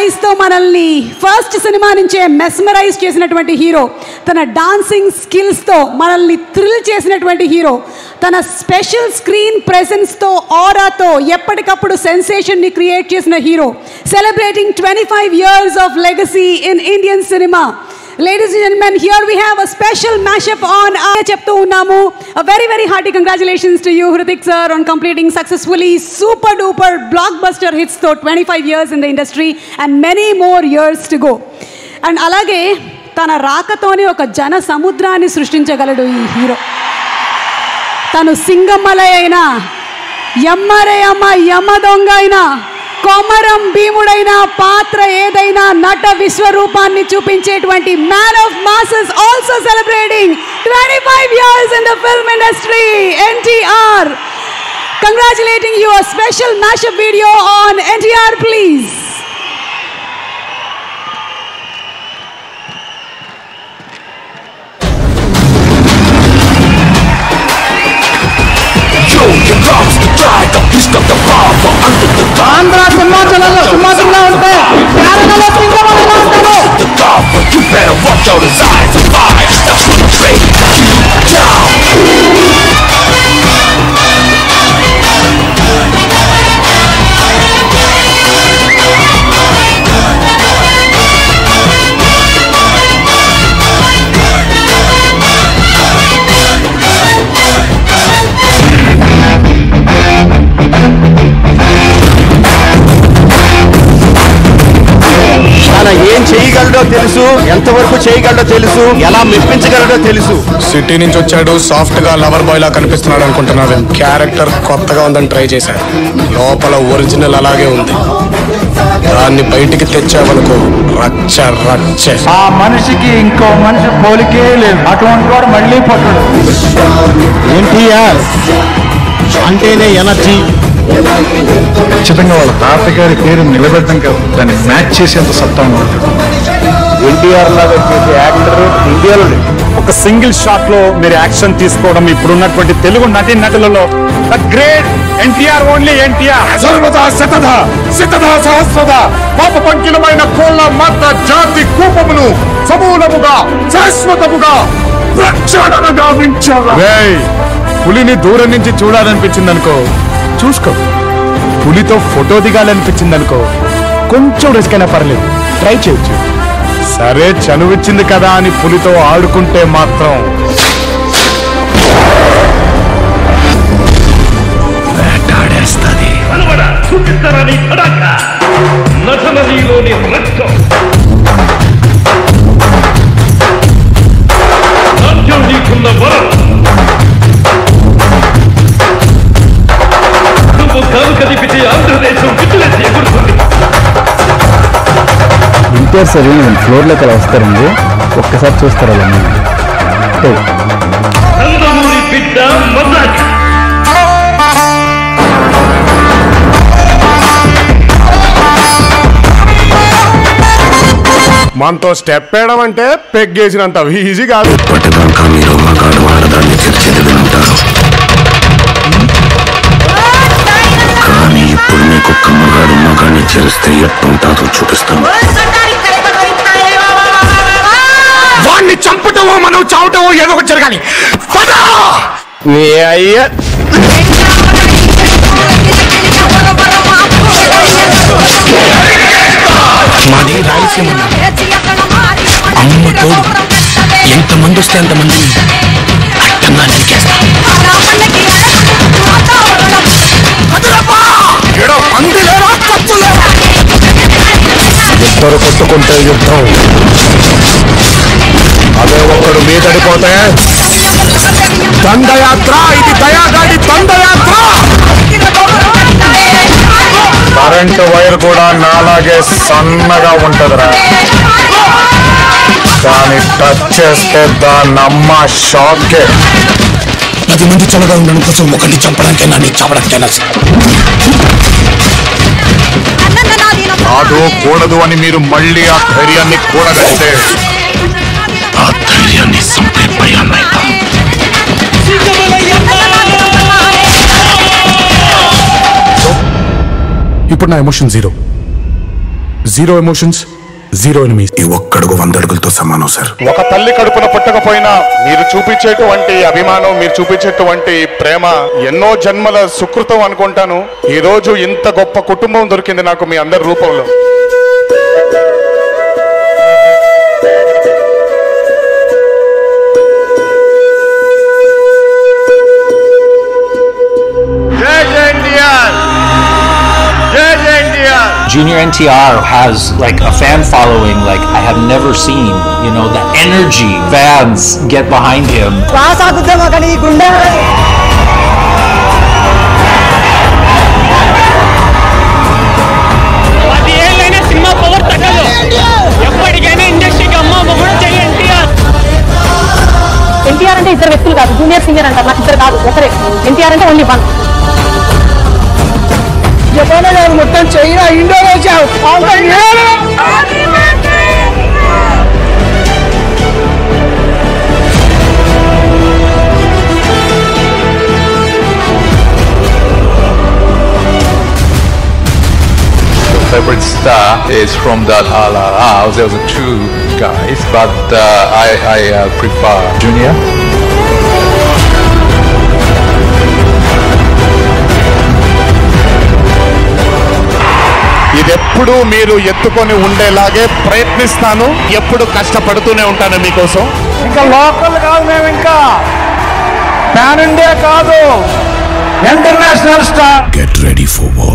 Ice తో మనల్ని first cinema నుంచే మెస్మరైజ్ చేసినటువంటి హీరో, తన డాన్సింగ్ స్కిల్స్ తో మనల్ని థ్రిల్ చేసినటువంటి హీరో, తన స్పెషల్ స్క్రీన్ ప్రెజెన్స్ తో ఆరాతో ఎప్పటికప్పుడు సెన్సేషన్ ని క్రియేట్ చేసిన hero, celebrating 25 years of legacy in Indian cinema. Ladies and gentlemen, here we have a special mashup on చెప్తూ ఉన్నాము. A very very hearty congratulations to you Hrithik sir on completing successfully super duper blockbuster hits తో 25 years in the industry and many more years to go. And అలాగే తన రాకతోనే ఒక జన సముద్రాన్ని సృష్టించగలడు ఈ hero. తను సింగమ్మలై అయినా, యమ్మరే అమ్మ యమ్మ దొంగ అయినా, కొమరం భీముడైన పాత్ర ఏదైనా నట విశ్వరూపాన్ని చూపించేటువంటి man of masses, also celebrating 25 years in the film industry, NTR. Congratulating you, a special mashup video on NTR please. Andhra సింహాచలంలో సింహాచలంలో ఉంటే కేరళలో సింగమలలో ఉంటాను. ఏం చేయగలడో తెలుసు, ఎంతవరకు చేయగలడో తెలుసు, ఎలా మెప్పించగలడో తెలుసు. సిటీ నుంచి వచ్చాడు, సాఫ్ట్ గా లవర్ బాయ్ లా కనిపిస్తున్నాడు అనుకుంటున్నాడు. క్యారెక్టర్ కొత్తగా ఉందని ట్రై చేశాడు, లోపల ఒరిజినల్ అలాగే ఉంది. దాన్ని బయటికి తెచ్చావనుకో రచ్చ రచ్చ. ఆ మనిషికి ఇంకో మనిషి పోలికే లేదు, అటువంటి వాడు మళ్ళీ పట్టుడు. ఎన్టీఆర్ అంటేనే ఎనర్జీ. ఖచ్చితంగా వాళ్ళ తాతగారి పేరు నిలబెట్టడం కాదు, దాన్ని మ్యాచ్ చేసేంత సత్తా ఉంటుంది. ఎన్టీఆర్ లాగా చేసే యాక్టర్ ఇండియాలో లేదు. ఒక సింగిల్ షాట్ లో మీరు యాక్షన్ తీసుకోవడం ఇప్పుడున్నటువంటి తెలుగు నటి నటులలో the great NTR, only NTR. సర్వదా శతధ శతధ సహస్రద పాప పంకిలమైన కోళ్ళ మాత్ర జాతి కూపమును సమూలముగా శాశ్వతముగా ప్రక్షాళనగా గావించారు. పులిని దూరం నుంచి చూడాలనిపించింది అనుకో, చూసుకో. పులితో ఫోటో దిగాలనిపించింది అనుకో, కొంచెం రిస్క్ అయినా పర్లేదు, ట్రై చేయొచ్చు. సరే చనువిచ్చింది కదా అని పులితో ఆడుకుంటే మాత్రం వేటాడేస్తుంది. ఎన్టీఆర్ సార్ ఫ్లోర్లోకి అలా వస్తారండి, ఒక్కసారి చూస్తారు అలా. మనతో స్టెప్ వేయడం అంటే పెగ్గేసినంత ఈజీ కాదు. కానీ ఇప్పుడు నీకు కమ్మగాడు మగాన్ని చేస్తే ఎట్టుంటాదో చూపిస్తాను. వాణ్ణి చంపటమో మనం చావటమో ఏదో ఒకటి జరగాలి. మాది రాయలసీమ, అమ్మ తోడు. ఎంతమంది వస్తే అంతమంది అట్టంగా నరికేస్తా. ఇద్దరు కొట్టుకుంటే యుద్ధం, అదే ఒక్కడు మీదడిపోతే దండయాత్ర. ఇది దయాగాడి దండయాత్ర. కరెంటు వైర్ కూడా నాలాగే సన్నగా ఉంటదిరా, కానీ టచ్ చేస్తే దాన్నమ్మ షాకే. 10 మంది చల్లగా ఉండడం కోసం ఒకరిని చంపడానికైనా నీ చావడానికైనా కాదు కూడదు అని మీరు మళ్ళీ ఆ ధైర్యాన్ని కూడగలిగితే ఆ ధైర్యాన్ని సంపే భయాన్ని ఇప్పుడు నా emotion 0. Zero emotions, zero enemies. ఈ ఒక్కడుగు 100 అడుగులతో సమానం సార్. ఒక తల్లి కడుపున పుట్టకపోయినా మీరు చూపించేటువంటి అభిమానం, మీరు చూపించేటువంటి ప్రేమ ఎన్నో జన్మల సుకృతం అనుకుంటాను. ఈ రోజు ఇంత గొప్ప కుటుంబం దొరికింది నాకు మీ అందరి రూపంలో. Junior NTR has like a fan following like I have never seen. You know, the energy fans get behind him. NTR అంటే ఇద్దరు వ్యక్తులు కాదు, జూనియర్ సీనియర్ అంటారు. నాకు ఇద్దరు కాదు, ఒకరే. NTR అంటే ఓన్లీ వన్. జపాన్ కాదు, మొత్తం China, Indonesia, favorite star is from that house. There was two guys, but I prefer Junior. ఇదెప్పుడు మీరు ఎత్తుకొని ఉండేలాగే ప్రయత్నిస్తాను. ఎప్పుడు కష్టపడుతూనే ఉంటాను మీకోసం. ఇంకా లోకల్ కాదు, మేము ఇంకా పాన్ ఇండియా కాదు, international star. Get ready for war.